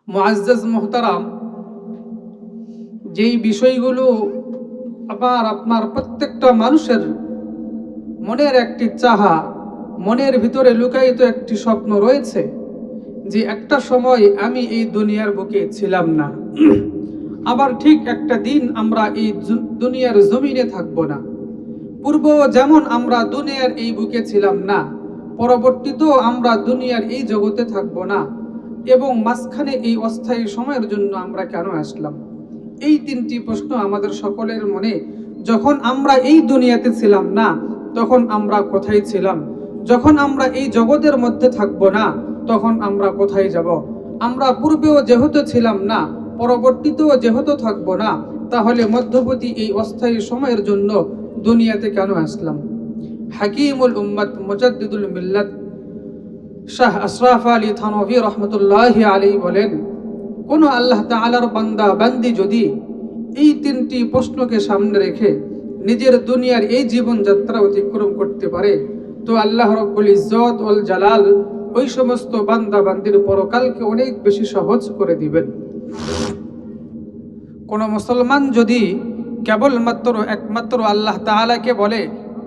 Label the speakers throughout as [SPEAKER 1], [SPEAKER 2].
[SPEAKER 1] মুআজ্জাজ মুহতারাম, যেই বিষয়গুলো আপনার প্রত্যেকটা মানুষের মনের একটি চাহা, মনের ভিতরে লুকায়িত একটি স্বপ্ন রয়েছে যে একটা সময় আমি এই দুনিয়ার বুকে ছিলাম না, আবার ঠিক একটা দিন আমরা এই দুনিয়ার জমিনে থাকব না। পূর্ব যেমন আমরা দুনিয়ার এই বুকে ছিলাম না, পরবর্তীতেও আমরা দুনিয়ার এই জগতে থাকব না, এবং মাঝখানে এই অস্থায়ী সময়ের জন্য আমরা কেন আসলাম? এই তিনটি প্রশ্ন আমাদের সকলের মনে। যখন আমরা এই দুনিয়াতে ছিলাম না তখন আমরা কোথায় ছিলাম? যখন আমরা এই জগতের মধ্যে থাকব না তখন আমরা কোথায় যাব? আমরা পূর্বেও যেহেতু ছিলাম না, পরবর্তীতেও যেহেতু থাকব না, তাহলে মধ্যবর্তী এই অস্থায়ী সময়ের জন্য দুনিয়াতে কেন আসলাম? হাকিমুল উম্মত মুজাদ্দিদুল মিল্লাত শাহ আশরাফ আলী থানভী রহমতুল্লাহি আলাইহি বলেন, কোন আল্লাহ তাআলার বান্দা বান্দি যদি এই তিনটি প্রশ্নকে সামনে রেখে নিজের দুনিয়ার এই জীবনযাত্রা অতিক্রম করতে পারে, তো আল্লাহ রাব্বুল ইজ্জত ওয়াল জালাল ওই সমস্ত বান্দা বান্দির পরকালকে অনেক বেশি সহজ করে দিবেন। কোন মুসলমান যদি কেবলমাত্র একমাত্র আল্লাহ তাআলাকে বলে,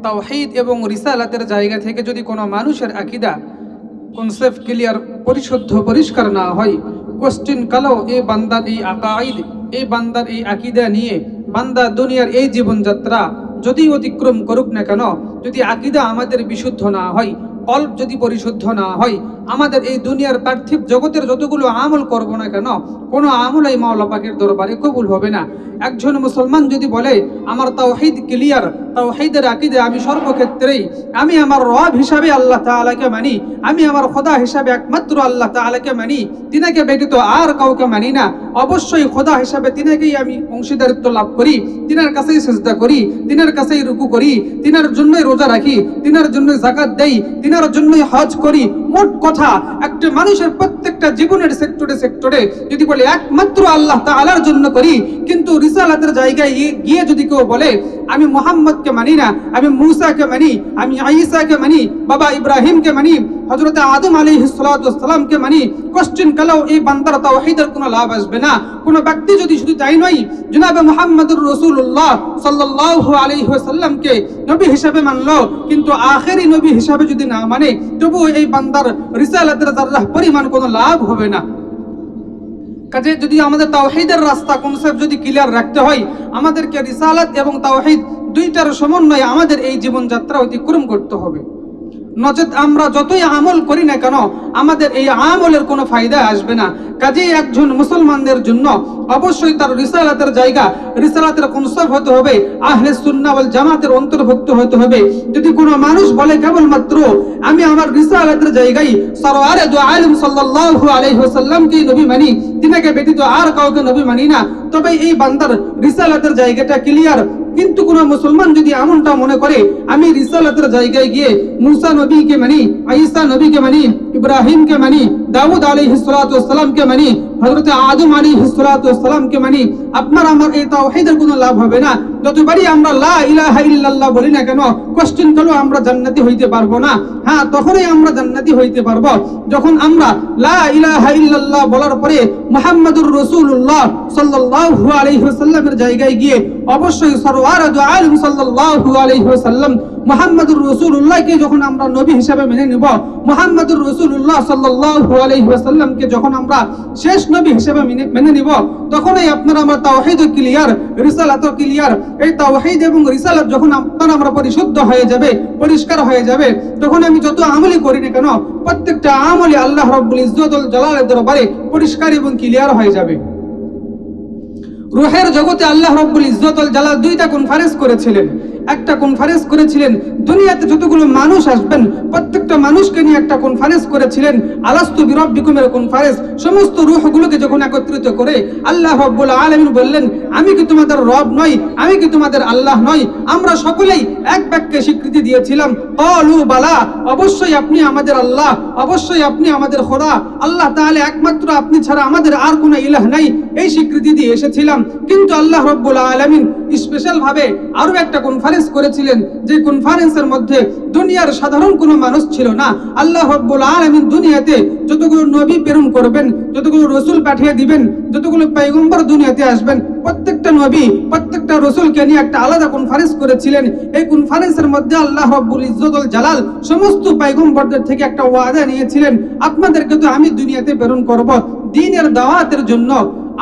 [SPEAKER 1] তাওহীদ এবং রিসালাতের জায়গা থেকে যদি কোনো মানুষের আকীদা কনসেপ্ট ক্লিয়ার, পরিশুদ্ধ, পরিষ্কার না হয়, কোশ্চিন কালো এই বান্দার এই আকাঈদ, এই বান্দার এই আকীদা নিয়ে বান্দা দুনিয়ার এই জীবনযাত্রা যদি অতিক্রম করুক না কেন, যদি আকীদা আমাদের বিশুদ্ধ না হয়, কলব যদি পরিশুদ্ধ না হয়, আমাদের এই দুনিয়ার পার্থিব জগতের যতগুলো আমল করব না কেন, কোনো আমলই মাওলা পাকের দরবারে কবুল হবে না। একজন মুসলমান যদি বলে আমার তাওহীদ ক্লিয়ার, তাওহীদের আকীদা আমি সর্বক্ষেত্রেই আমি আমার রব হিসাবে আল্লাহ তাআলাকে মানি, আমি আমার খোদা হিসাবে একমাত্র আল্লাহ তাআলাকে মানি, তিনাকে ব্যতীত আর কাউকে মানি না, অবশ্যই খোদা হিসাবে তিনাকেই আমি অংশীদারিত্ব লাভ করি, তিনার কাছেই সিজদা করি, তিনার কাছেই রুকু করি, তিনার জন্যই রোজা রাখি, তিনার জন্যই যাকাত দেই, তিনার জন্যই হজ করি। মোট কথা, একটা মানুষের প্রত্যেকটা জীবনের সেক্টরে যদি বলে একমাত্র আল্লাহ তাআলার জন্য করি, কিন্তু রিসালাতের জায়গায় গিয়ে যদি কেউ বলে আমি মুহাম্মদকে মানি না, আমি মূসাকে মানি, আমি ঈসাকে মানি, বাবা ইব্রাহিমকে মানি, হযরত আদম আলাইহিস সালাতু ওয়াস সালামকে মানি, কোশ্চেন কালেও এই বান্দার তাওহীদের কোনো লাভ আসবে না। কোনো ব্যক্তি যদি শুধু তাই নয়, জনাবে মুহাম্মদুর রাসূলুল্লাহ সাল্লাল্লাহু আলাইহি ওয়াসাল্লামকে নবী হিসেবে মানলো, কিন্তু আখেরি নবী হিসেবে যদি না মানে, তবুও এই বান্দার রিসালাতের যাররা পরিমাণ কোনো লাভ হবে না। কাজে যদি আমাদের তাওহীদের রাস্তা কনসেপ্ট যদি ক্লিয়ার রাখতে হয়, আমাদেরকে রিসালাত এবং তাওহীদ দুইটার সমন্বয়ে আমাদের এই জীবনযাত্রা অতিক্রম করতে হবে। নচেত আমরা যতই আমল করি না কেন, আমাদের এই আমলের কোনো ফায়দা আসবে না। কাজেই একজন মুসলমানদের জন্য অবশ্যই তার রিসালাতের জায়গা, রিসালাতের কনসেপ্ট হতে হবে আহলে সুন্নাহ ওয়াল জামাতের অন্তর্ভুক্ত হতে হবে। যদি কোনো মানুষ বলে কেবলমাত্র আমি আমার রিসালাতের জায়গায় সরওয়ারে দু আলম সাল্লাল্লাহু আলাইহি ওয়াসাল্লামকে নবী মানি, তিনাকে ব্যতীত আর কাউকে নবী মানি না, তবে এই বান্দার রিসালাতের জায়গাটা ক্লিয়ার। কিন্তু কোন মুসলমান যদি এমনটা মনে করে আমি রিসালাতের জায়গায় গিয়ে মুসা নবীকে মানি, ঈসা নবীকে মানি, ইব্রাহিমকে মানি, দাউদ আলাইহিস সালাতু ওয়াস সালামকে মানি, হযরত আদম আলাইহিস সালাতু ওয়াস সালামকে মানি, আপনার আমার এই তাওহীদের কোনো লাভ হবে না। যতবারই আমরা লা ইলাহা ইল্লাল্লাহ বলি না কেন, কোশ্চেন করলো আমরা জান্নাতি হইতে পারবো না। হ্যাঁ, তখনই আমরা জান্নাতি হইতে পারবো যখন আমরা লা ইলাহা ইল্লাল্লাহ বলার পরে মুহাম্মাদুর রাসূলুল্লাহ সাল্লাল্লাহু আলাইহি ওয়াসাল্লামের জায়গায় গিয়ে অবশ্যই সরওয়ারে দু আলম সাল্লাল্লাহু আলাইহি ওয়াসাল্লাম মুহাম্মাদুর রাসূলুল্লাহকে যখন আমরা নবী হিসেবে মেনে নিব, মুহাম্মাদুর রাসূলুল্লাহ সাল্লাল্লাহু আলাইহি ওয়াসাল্লামকে যখন আমরা শেষ নবী হিসেবে মেনে নিব, তখনই আপনার আমার তাওহীদ ক্লিয়ার, রিসালাত ক্লিয়ার। এই তাওহীদ এবং রিসালাত যখন আপনার আমরা পরিশুদ্ধ হয়ে যাবে, পরিষ্কার হয়ে যাবে, তখন আমি যত আমলই করি না কেন, প্রত্যেকটা আমলই আল্লাহ রাব্বুল ইজ্জত ওয়াল জালালের দরবারে পরিষ্কার এবং ক্লিয়ার হয়ে যাবে। রূহের জগতে আল্লাহ রাব্বুল ইজ্জত ওয়াল জালাল দুইটা কনফারেন্স করেছিলেন। একটা কনফারেন্স করেছিলেন দুনিয়াতে যতগুলো মানুষ আসবেন প্রত্যেকটা মানুষকে নিয়ে একটা কনফারেন্স করেছিলেন, আলাস্তু বিরাব্বিকুমের কনফারেন্স। সমস্ত রূহগুলোকে যখন একত্রিত করে আল্লাহ রাব্বুল আলামিন বললেন, আমি কি তোমাদের রব নই? আমি কি তোমাদের আল্লাহ নই? আমরা সকলেই এক বাক্যে স্বীকৃতি দিয়েছিলাম, ক্বালু বালা, অবশ্যই আপনি আমাদের আল্লাহ, অবশ্যই আপনি আমাদের খোদা, আল্লাহ তাআলা একমাত্র আপনি ছাড়া আমাদের আর কোনো ইলাহ নাই, এই স্বীকৃতি দিয়ে এসেছিলাম। কিন্তু আল্লাহ রাব্বুল আলামিন স্পেশাল ভাবে আরো একটা কনফারেন্স কনফারেন্স করেছিলেন, যে কনফারেন্সের মধ্যে দুনিয়ার সাধারণ কোনো মানুষ ছিল না। আল্লাহ রাব্বুল আলামিন দুনিয়াতে যতগুলো নবী প্রেরণ করবেন, যতগুলো রসুল পাঠিয়ে দিবেন, যতগুলো পয়গম্বর দুনিয়াতে আসবেন, প্রত্যেকটা নবী প্রত্যেকটা রসুলকে নিয়ে একটা আলাদা কনফারেন্স করেছিলেন। এই কনফারেন্সের মধ্যে আল্লাহ রাব্বুল ইজ্জতুল জালাল সমস্ত পয়গম্বরদের থেকে একটা ওয়াদা নিয়েছিলেন, আপনাদেরকে তো আমি দুনিয়াতে প্রেরণ করব দ্বীনের দাওয়াতের জন্য,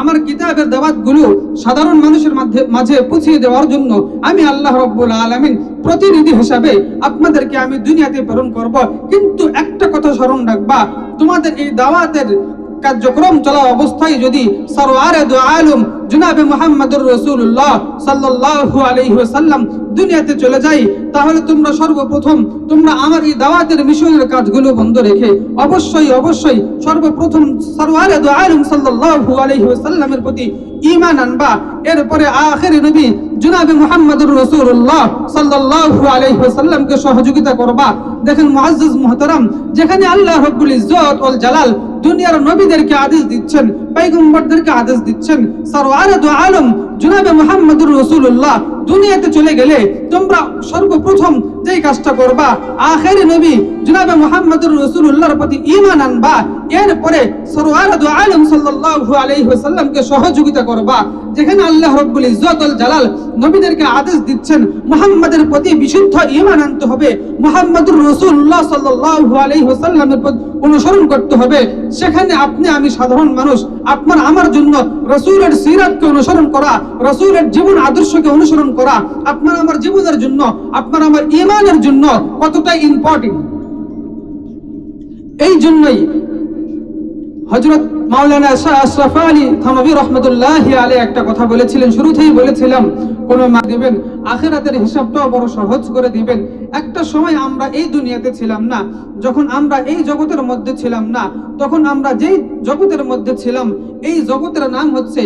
[SPEAKER 1] আমার কিতাবের দাওয়াতগুলো সাধারণ মানুষের মাঝে পৌঁছে দেওয়ার জন্য। আমি আল্লাহ রাব্বুল আলামিন প্রতিনিধি হিসাবে আপনাদেরকে আমি দুনিয়াতে প্রেরণ করব। কিন্তু একটা কথা স্মরণ রাখবা, তোমাদের এই দাওয়াতের কার্যক্রম চলা অবস্থায় যদি সরওয়ারে দু আলম জনাবে মুহাম্মদুর রাসূলুল্লাহ সাল্লাল্লাহু আলাইহি ওয়াসাল্লাম দুনিয়াতে চলে যায়, তাহলে তোমরা সর্বপ্রথম তোমরা আমার এই দাওয়াতের মিশনের কাজগুলো বন্ধ রেখে অবশ্যই সর্বপ্রথম সরওয়ারে দু আলম সাল্লাল্লাহু আলাইহি ওয়াসাল্লামের প্রতি ঈমান আনবা। এরপরে আখির নবী জনাবে মুহাম্মদুর রাসূলুল্লাহ সাল্লাল্লাহু আলাইহি ওয়াসাল্লামকে সহযোগিতা করবা। দেখেন মুআজ্জাজ মুহতারাম, যেখানে আল্লাহ রাব্বুল ইজ্জত ওয়াল জালাল দুনিয়ার নবীদেরকে আদেশ দিচ্ছেন, পয়গম্বরদেরকে আদেশ দিচ্ছেন, সরওয়ারে দু আলম জনাবে মুহাম্মদুর রাসূলুল্লাহ দুনিয়াতে চলে গেলে তোমরা সর্বপ্রথম যেই কাজটা করবা, আখির নবী জনাবে মুহাম্মদুর রাসূলুল্লাহর প্রতি ঈমান আনবা। এরপরে সরওয়ারে দু আলম সাল্লাল্লাহু আলাইহি ওয়াসাল্লামকে সহযোগিতা করবা। যেখানে আল্লাহ রাব্বুল ইজ্জত ওয়াল জালাল নবীদেরকে আদেশ দিচ্ছেন মুহাম্মাদের প্রতি বিশুদ্ধ ঈমান আনতে হবে, মুহাম্মদুর রাসূলুল্লাহ সাল্লাল্লাহু আলাইহি ওয়াসাল্লামের প্রতি অনুসরণ করতে হবে। সেখানে আপনি আমি সাধারণ মানুষ, আপনার আমার জন্য রাসূলের সিরাতকে অনুসরণ করা, রাসূলের জীবন আদর্শকে অনুসরণ করা আপনার আমার জীবনের জন্য, আপনার আমার ঈমানের জন্য কতটা ইম্পর্টেন্ট। এই জন্যই হযরত মাওলানা শাহ আশরাফ আলী থানভী রাহমাতুল্লাহি আলাইহি একটা কথা বলেছিলেন, শুরুতেই বলেছিলাম, কোন মা দিবেন আখিরাতের হিসাবটাও বড় সহজ করে দিবেন। একটা সময় আমরা এই দুনিয়াতে ছিলাম না, যখন আমরা এই জগতের মধ্যে ছিলাম না, তখন আমরা যেই জগতের মধ্যে ছিলাম এই জগতের নাম হচ্ছে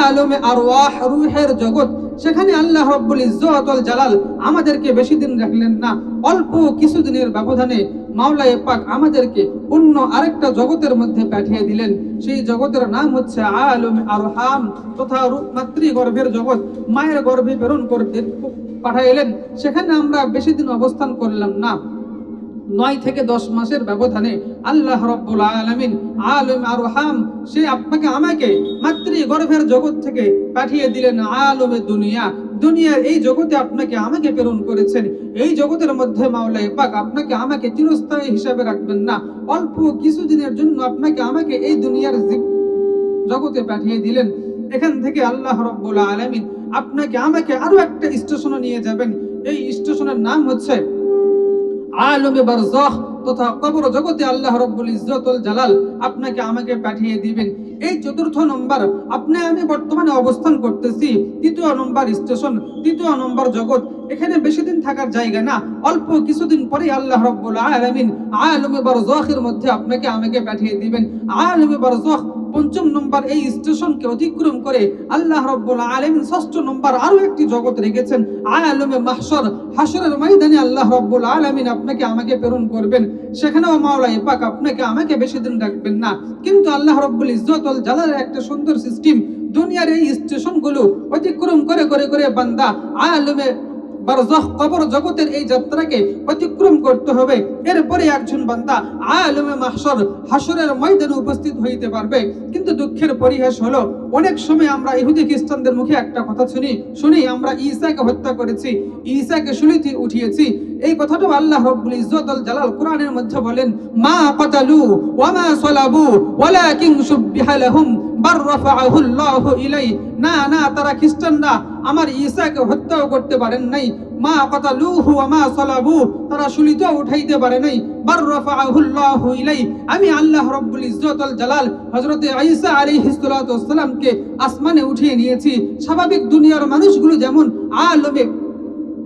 [SPEAKER 1] আলমে আরওয়াহ, রূহের জগৎ। সেখানে আল্লাহ রাব্বুল ইজ্জত ওয়াল জালাল আমাদেরকে বেশি দিন রাখলেন না, অল্প কিছুদিনের ব্যবধানে মাওলায়ে পাক আমাদেরকে অন্য আরেকটা জগতের মধ্যে পাঠিয়ে দিলেন। সেই জগতের নাম হচ্ছে আলমে আরহাম তথা মাতৃগর্ভের জগৎ, মায়ের গর্ভে প্রেরণ করতে পাঠাইলেন। সেখানে আমরা বেশি দিন অবস্থান করলাম না, 9 থেকে 10 মাসের ব্যবধানে আল্লাহ রাব্বুল আলামিন আলম আরহাম সে আপনাকে আমাকে মাতৃগর্ভের জগৎ থেকে পাঠিয়ে দিলেন আলমে দুনিয়া। দুনিয়ার এই জগতে আপনাকে আমাকে প্রেরণ করেছেন। এই জগতের মধ্যে মাওলায়ে পাক আপনাকে আমাকে চিরস্থায়ী হিসাবে রাখবেন না, অল্প কিছুদিনের জন্য আপনাকে আমাকে এই দুনিয়ার জগতে পাঠিয়ে দিলেন। এখান থেকে আল্লাহ রাব্বুল আলামিন আপনাকে আমাকে আরো একটা স্টেশনে নিয়ে যাবেন। এই স্টেশনের নাম হচ্ছে আলমে বারজাখ তথা কবর জগতে আল্লাহ রাব্বুল ইজ্জত ওয়াল জালাল আপনাকে আমাকে পাঠিয়ে দিবেন। এই চতুর্থ নম্বর আপনি আমি বর্তমানে অবস্থান করতেছি, তৃতীয় নম্বর স্টেশন, তৃতীয় নম্বর জগৎ। এখানে বেশি দিন থাকার জায়গা না, অল্প কিছুদিন পরে আল্লাহ রাব্বুল আলামিন আলমে বারজাখের মধ্যে আপনাকে আমাকে পাঠিয়ে দিবেন। আলমে বারজাখ 5ম নম্বর এই স্টেশনকে অতিক্রম করে আল্লাহ রাব্বুল আলামিন 6ষ্ঠ নম্বর আরো একটি জগৎ রেখেছেন আলমে মাহশর, হাসরের ময়দানে আল্লাহ রাব্বুল আলামিন আপনাকে আমাকে প্রেরণ করবেন। সেখানেও মাওলায়ে পাক আপনাকে আমাকে বেশি দিন রাখবেন না, কিন্তু আল্লাহ রাব্বুল ইজ্জত ওয়াল জালালের একটা সুন্দর সিস্টেম, দুনিয়ার এই স্টেশনগুলো অতিক্রম করে করে করে বান্দা আলমে বারজাখ কবর জগতের এই যাত্রাকে অতিক্রম করতে হবে। এরপরে একজন বান্দা আলমে মাহশর, হাসরের ময়দানে উপস্থিত হইতে পারবে। কিন্তু দুঃখের পরিহাস হলো অনেক সময় আমরা ইহুদি খ্রিস্টানদের মুখে একটা কথা শুনি আমরা ঈসাকে হত্যা করেছি, ঈসাকে শুলিতে উঠিয়েছি। এই কথাটাও আল্লাহ রাব্বুল ইজ্জত ওয়াল জালাল কোরআনের মধ্যে বলেন, মা কাতালু ওয়া মা সালাবু ওয়ালাকিন শুববিহা লাহুম বার রাফাআহু আল্লাহু ইলাই। না না, তারা খ্রিস্টানরা আমার ঈসাকে হত্যাও করতে পারেন নাই। মা কাতালুহু ওয়া মা সালাবু, তারা শুলিতেও উঠাইতে পারে নাই। বার রাফাআহু আল্লাহু ইলাই, আমি আল্লাহ রাব্বুল ইজ্জত ওয়াল জালাল হযরতে ঈসা আলাইহিস সালাতু ওয়াস সালামকে আসমানে উঠিয়ে নিয়েছি। স্বাভাবিক দুনিয়ার মানুষগুলো যেমন আলমে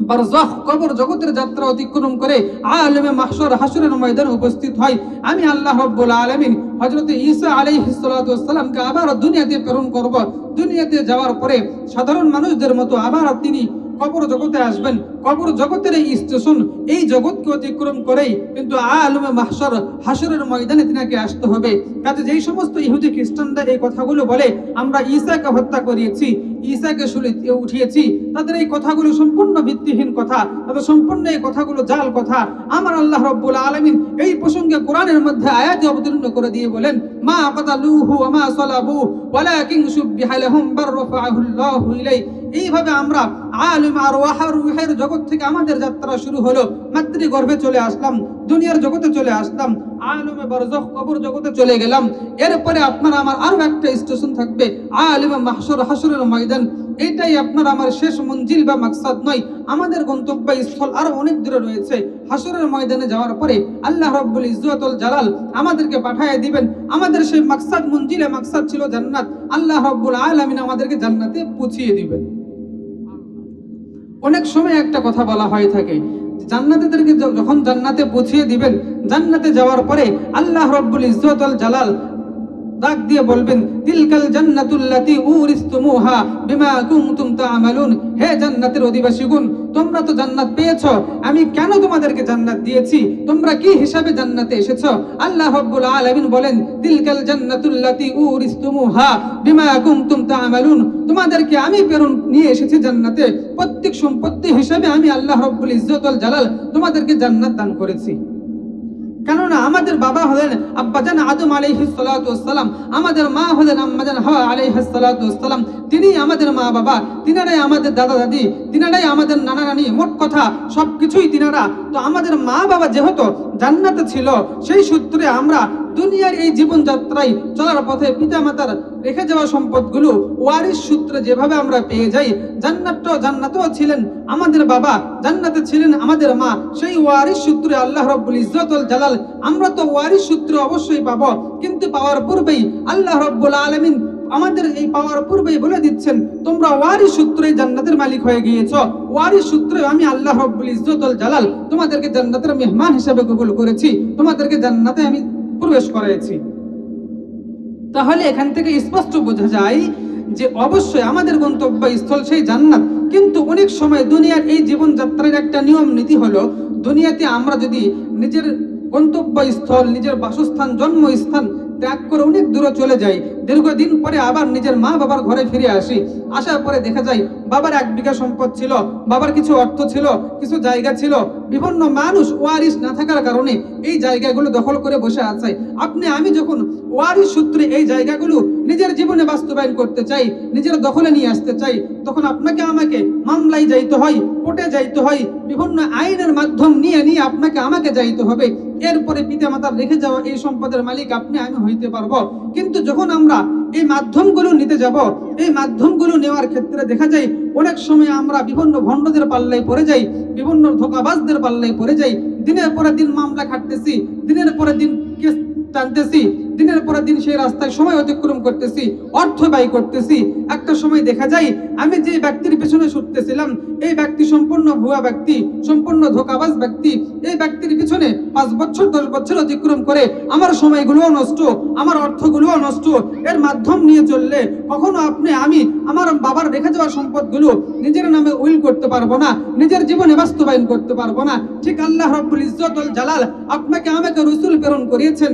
[SPEAKER 1] বারজাখ কবর জগতের যাত্রা অতিক্রম করে আলমে মাহশর, হাসরের ময়দানে উপস্থিত হয়, আমি আল্লাহ রাব্বুল আলামিন হযরতে ঈসা আলাইহিস সালাতু ওয়াস সালামকে আবার দুনিয়াতে প্রেরণ করব। দুনিয়াতে যাওয়ার পরে সাধারণ মানুষদের মতো আবার তিনি কবর জগতে আসবেন। কবর জগতের এই স্টেশন, এই জগৎকে অতিক্রম করেই কিন্তু আলমে মাহশর, হাসরের ময়দানে তিনাকে আসতে হবে। কাজে যেই সমস্ত ইহুদি খ্রিস্টানরা এই কথাগুলো বলে আমরা ঈসাকে হত্যা করিয়েছি, ঈসাকে শুলিয়ে উঠিয়েছি, তাদের এই কথাগুলো সম্পূর্ণ ভিত্তিহীন কথা, তাদের সম্পূর্ণ এই কথাগুলো জাল কথা। আমার আল্লাহ রাব্বুল আলামিন এই প্রসঙ্গে কোরআনের মধ্যে আয়াত অবতীর্ণ করে দিয়ে বলেন, মা কাতালুহু ওয়া মা সালাবু ওয়ালাকিন শুববিহা লাহুম বাররাফাহুল্লাহু ইলাইহি। এইভাবে আমরা আলিম আর ওয়াহার রুহের জগৎ থেকে আমাদের যাত্রা শুরু হলো, মাতৃগর্ভে চলে আসলাম, দুনিয়ার জগতে চলে আসলাম, আলমে বারজাখ কবর জগতে চলে গেলাম। এরপরে আপনার আমার আরো একটা স্টেশন থাকবে, আলিমে মাহশর, হাসরের ময়দান। এটাই আপনার আমার শেষ মঞ্জিল বা মাকসাদ নয়, আমাদের গন্তব্য স্থল আরো অনেক দূরে রয়েছে। হাসরের ময়দানে যাওয়ার পরে আল্লাহ রাব্বুল ইজ্জতুল জালাল আমাদেরকে পাঠিয়ে দিবেন। আমাদের সেই মাকসাদ, মঞ্জিলে মাকসাদ ছিল জান্নাত, আল্লাহ রাব্বুল আলামিন আমাদেরকে জান্নাতে পৌঁছিয়ে দিবেন। অনেক সময় একটা কথা বলা হয়ে থাকে, জান্নাতীদেরকে যখন জান্নাতে পৌঁছিয়ে দিবেন, জান্নাতে যাওয়ার পরে আল্লাহ রাব্বুল ইজ্জতুল জালাল ডাক দিয়ে বলবেন, তিলকাল জান্নাতুল্লাতী উরিসতুমুহা বিমা কুনতুম তা'মালুন। হে জান্নাতের অধিবাসীগণ, তোমরা তো জান্নাত পেয়েছো, আমি কেন তোমাদেরকে জান্নাত দিয়েছি, তোমরা কি হিসাবে জান্নাতে এসেছো? আল্লাহ রাব্বুল আলামিন বলেন, তিলকাল জান্নাতুল্লাতী উরিসতুমুহা বিমা কুনতুম তা'মালুন। তোমাদেরকে আমি প্রেরণ নিয়ে এসেছি জান্নাতে, প্রত্যেক সম্পত্তি হিসাবে আমি আল্লাহ রাব্বুল ইজ্জতুল জালাল তোমাদেরকে জান্নাত দান করেছি। কেননা আমাদের বাবা হলেন আব্বাজান আদম আলাইহিস সালাতু ওয়াসসালাম, আমাদের মা হলেন আম্মাজান হাওয়া আলাইহিস সালাতু ওয়াসসালাম। তিনি আমাদের মা বাবা, তিনারাই আমাদের দাদা দাদি, তিনারাই আমাদের নানা নানি, মোট কথা সবকিছুই তিনারা। তো আমাদের মা বাবা যেহেতু জান্নাতে ছিল, সেই সূত্রে আমরা দুনিয়ার এই জীবনযাত্রায় চলার পথে পিতামাতার রেখে যাওয়া সম্পদগুলো ওয়ারিস সূত্রে যেভাবে আমরা পেয়ে যাই, জান্নাতেও ছিলেন আমাদের বাবা, জান্নাতে ছিলেন আমাদের মা, সেই ওয়ারিস সূত্রে আল্লাহ রাব্বুল ইজ্জতুল জালাল আমরা তো ওয়ারিস সূত্রে অবশ্যই পাবো। কিন্তু পাওয়ার পূর্বেই আল্লাহ রাব্বুল আলামিন আমাদের এই পাওয়ার পূর্বেই বলে দিচ্ছেন, তোমরা ওয়ারিস সূত্রে জান্নাতের মালিক হয়ে গিয়েছো, ওয়ারিস সূত্রে আমি আল্লাহ রাব্বুল ইজ্জতুল জালাল তোমাদেরকে জান্নাতের মেহমান হিসেবে কবুল করেছি, তোমাদেরকে জান্নাতে আমি প্রবেশ করাইছি। তাহলে এখান থেকে স্পষ্ট বোঝা যায় যে অবশ্যই আমাদের গন্তব্য স্থল সেই জান্নাত। কিন্তু অনেক সময় দুনিয়ার এই জীবনযাত্রার একটা নিয়ম নীতি হলো, দুনিয়াতে আমরা যদি নিজের গন্তব্য স্থল, নিজের বাসস্থান, জন্মস্থান ত্যাগ করে অনেক দূরে চলে যাই, দীর্ঘদিন পরে আবার নিজের মা বাবার ঘরে ফিরে আসি, আসার পরে দেখা যায় বাবার 1 বিঘা সম্পদ ছিল, বাবার কিছু অর্থ ছিল, কিছু জায়গা ছিল, বিভিন্ন মানুষ ওয়ারিস না থাকার কারণে এই জায়গাগুলো দখল করে বসে আছে। আমি যখন ওয়ারিস সূত্রে এই জায়গাগুলো নিজের জীবনে বাস্তবায়ন করতে চাই, নিজের দখলে নিয়ে আসতে চাই, তখন আপনাকে আমাকে মামলায় যাইতে হয়, কোর্টে যাইতে হয়, বিভিন্ন আইনের মাধ্যম নিয়ে আমাকে যাইতে হবে। এরপরে পিতামাতার রেখে যাওয়া এই সম্পদের মালিক আমি হইতে পারবো। কিন্তু যখন আমরা এই মাধ্যমগুলো নিতে যাব, এই মাধ্যমগুলো নেওয়ার ক্ষেত্রে দেখা যায় অনেক সময় আমরা বিভিন্ন ভণ্ডদের পাল্লায় পড়ে যাই, বিভিন্ন ধোঁকাবাজদের পাল্লায় পড়ে যাই। দিনের পরে দিন মামলা খাটতেছি, দিনের পরে দিন কেস টানতেছি, দিনের পরে দিন সেই রাস্তায় সময় অতিক্রম করতেছি, অর্থ ব্যয় করতেছি। একটা সময় দেখা যায় আমি যে ব্যক্তির পেছনে ছুটতেছিলাম, এই ব্যক্তি সম্পূর্ণ ভুয়া ব্যক্তি, সম্পূর্ণ ধোঁকাবাজ ব্যক্তি। এই ব্যক্তির পিছনে 5 বছর 10 বছর অতিক্রম করে আমার সময়গুলোও নষ্ট, আমার অর্থগুলোও নষ্ট। এর মাধ্যম নিয়ে চললে কখনো আমি আমার বাবার রেখে যাওয়া সম্পদগুলো নিজের নামে উইল করতে পারবো না, নিজের জীবনে বাস্তবায়ন করতে পারবো না। ঠিক আল্লাহ রাব্বুল ইজ্জতুল জালাল আমাকে রাসূল প্রেরণ করিয়েছেন,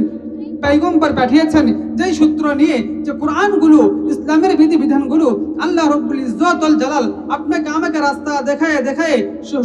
[SPEAKER 1] পয়গম্বর পাঠিয়েছেন, যেই সূত্র নিয়ে যে কোরআনগুলো, ইসলামের বিধিবিধানগুলো আল্লাহ রাব্বুল ইজ্জতুল জালাল আমাকে রাস্তা দেখায়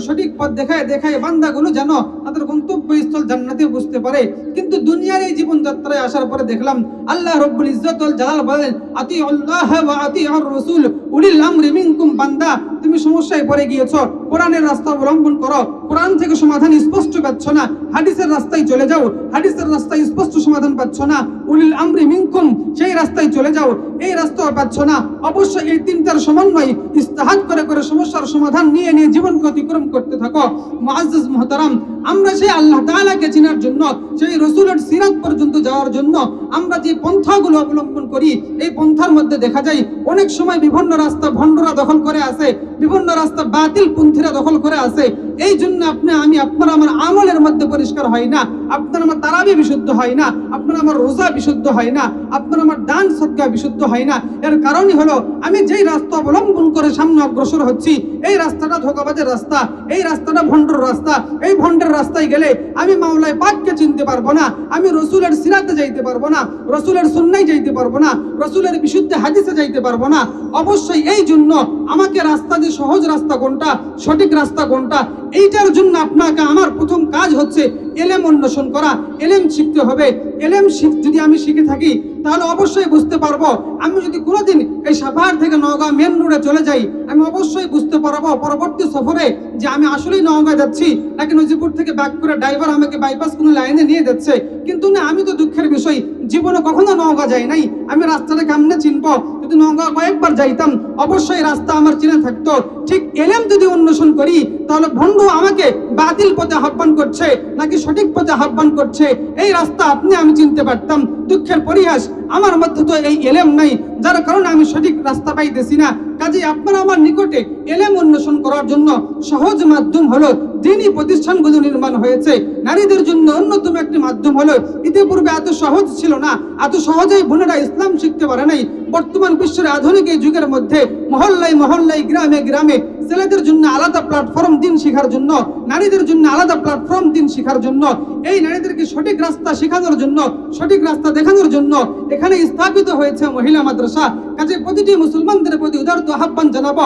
[SPEAKER 1] সঠিক পথ দেখায় বান্দাগুলো যেন তাদের গন্তব্যস্থল জান্নাতে বুঝতে পারে। কিন্তু দুনিয়ার এই জীবনযাত্রায় আসার পরে দেখলাম আল্লাহ রাব্বুল ইজ্জতুল জালাল বলেন, আতিউল্লাহ ওয়া আতিউর রাসূল উলিল আমরি মিনকুম। বান্দা, তুমি সমস্যায় পড়ে গিয়েছো, কোরআনের রাস্তা অবলম্বন করো, কোরআন থেকে সমাধান স্পষ্ট পাচ্ছ না, হাদিসের রাস্তায় চলে যাও, হাদিসের রাস্তায় স্পষ্ট সমাধান পাচ্ছ না, উলিল আমরি মিনকুম সেই রাস্তায় চলে যাও, এই রাস্তাও পাচ্ছ না। অবশ্যই এই তিনটার সমন্বয় ইস্তেহাদ করে সমস্যার সমাধান নিয়ে জীবনকে অতিক্রম করতে থাকো। মুআজ্জাজ মুহতারাম, আমরা সেই আল্লাহ তাআলাকে চেনার জন্য, সেই রাসূলের সিরাত পর্যন্ত যাওয়ার জন্য আমরা যে পন্থাগুলো অবলম্বন করি, এই পন্থার মধ্যে দেখা যায় অনেক সময় বিভিন্ন রাস্তা ভণ্ডরা দখল করে আছে, বিভিন্ন রাস্তা বাতিল পন্থীরা দখল করে আছে। এই জন্য আপনারা আমার আমলের মধ্যে পরিষ্কার হয় না, আপনার আমার তারাবি বিশুদ্ধ হয় না, আপনার আমার রোজা বিশুদ্ধ হয় না, আপনার আমার দান সদকা বিশুদ্ধ হয় না। এর কারণই হলো আমি যেই রাস্তা অবলম্বন করে সামনে অগ্রসর হচ্ছি, এই রাস্তাটা ধোঁকাবাজের রাস্তা, এই রাস্তাটা ভণ্ডর রাস্তা। এই ভণ্ডের রাস্তায় গেলে আমি মাওলায় পাককে চিনতে পারবো না, আমি রসুলের সিরাতে যাইতে পারবো না, রসুলের সুন্নায় যাইতে পারবো না, রসুলের বিশুদ্ধ হাদিসে যাইতে পারবো না। অবশ্যই এই জন্য আমাকে রাস্তা যে সহজ রাস্তা কোনটা, সঠিক রাস্তা কোনটা, এইটার জন্য আপনাকে আমার প্রথম কাজ হচ্ছে এলেম অন্বেষণ করা, এলেম শিখতে হবে। এলেম যদি আমি শিখে থাকি তাহলে অবশ্যই বুঝতে পারবো। আমি যদি কোনোদিন এই সাভার থেকে নওগাঁ মেন রোডে চলে যাই, আমি অবশ্যই বুঝতে পারবো পরবর্তী সফরে যে আমি আসলেই নওগাঁ যাচ্ছি, নাকি নজিপুর থেকে ব্যাক করে ড্রাইভার আমাকে বাইপাস কোনো লাইনে নিয়ে যাচ্ছে। কিন্তু না, আমি তো দুঃখের বিষয় জীবনে কখনো নওগাঁ যাই নাই, আমি রাস্তাটা কেমনে চিনবো? যদি নওগাঁ কয়েকবার যাইতাম অবশ্যই রাস্তা আমার চিনে থাকতো। ঠিক এলেম যদি অন্বেষণ করি তাহলে বন্ধু আমাকে বাতিল পথে আহ্বান করছে নাকি সঠিক পথে আহ্বান করছে, এই রাস্তা আপনি আমি চিনতে পারতাম। দুঃখের পরিহাস, আমার মধ্যে তো এই এলেম নাই, যার কারণে আমি সঠিক রাস্তা পাইতেছি না। কাজেই আপনারা আমার নিকটে এলেম অন্বেষণ করার জন্য সহজ মাধ্যম হলো দিনী প্রতিষ্ঠানগুলো নির্মাণ হয়েছে। নারীদের জন্য অন্যতম একটি মাধ্যম হলো, ইতিপূর্বে এত সহজ ছিল না, এত সহজেই বোনেরা ইসলাম শিখতে পারে নাই। বর্তমান বিশ্বের আধুনিক এই যুগের মধ্যে মহল্লায় মহল্লায়, গ্রামে গ্রামে ছেলেদের জন্য আলাদা প্ল্যাটফর্ম দিন শেখার জন্য, নারীদের জন্য আলাদা প্ল্যাটফর্ম দিন শেখার জন্য, এই নারীদেরকে সঠিক রাস্তা শেখানোর জন্য, সঠিক রাস্তা দেখানোর জন্য এখানে স্থাপিত হয়েছে মহিলা মাদ্রাসা। কাজে প্রতিটি মুসলমানদের প্রতি উদারত আহ্বান জানাবো,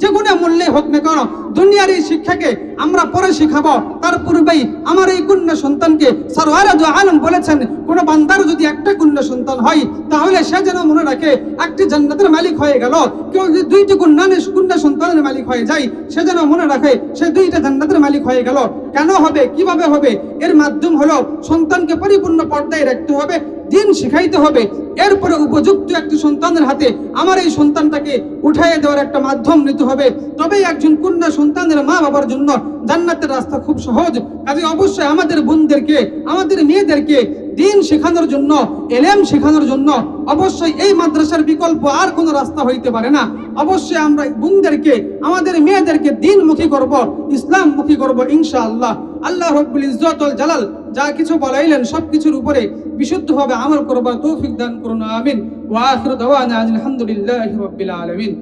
[SPEAKER 1] যে কোনো মূল্যে হোক না কেন দুনিয়ার এই শিক্ষাকে আমরা পরে শিখাবো। তার পূর্বেই আমার এই কন্যা সন্তানকে সরওয়ারে দু আলম বলেছেন, কোন বান্দার যদি একটা কন্যা সন্তান হয় তাহলে সে যেন মনে রাখে একটি জান্নাতের মালিক হয়ে গেল। কেউ যদি দুইটি কন্যা সন্তানের মালিক হয়ে যায় সে যেন মনে রাখে সে দুইটা জান্নাতের মালিক হয়ে গেল। কেন হবে, কিভাবে হবে? এর মাধ্যম হলো সন্তানকে পরিপূর্ণ পর্দায় রাখতে হবে, দিন শিখাইতে হবে, এরপরে উপযুক্ত একটি সন্তানের হাতে আমার এই সন্তানটাকে উঠাইয়ে দেওয়ার একটা মাধ্যম নিতে হবে। তবেই একজন কন্যা সন্তানের মা বাবার জন্য জান্নাতের রাস্তা খুব সহজ। কাজে অবশ্যই আমাদের বোনদেরকে, আমাদের মেয়েদেরকে দিন শেখানোর জন্য, এলেম শেখানোর জন্য অবশ্যই এই মাদ্রাসার বিকল্প আর কোনো রাস্তা হইতে পারে না। অবশ্যই আমরা বোনদেরকে, আমাদের মেয়েদেরকে দিনমুখী করব, ইসলামমুখী করব ইনশাআল্লাহ। আল্লাহ রাব্বুল ইজ্জত ওয়াল জালাল যা কিছু বলাইলেন সবকিছুর উপরে বিশুদ্ধভাবে আমল করবার তৌফিক দান করুন, আমিন। ওয়া আখিরু দাওয়ানা আলহামদুলিল্লাহি রাব্বিল আলামিন।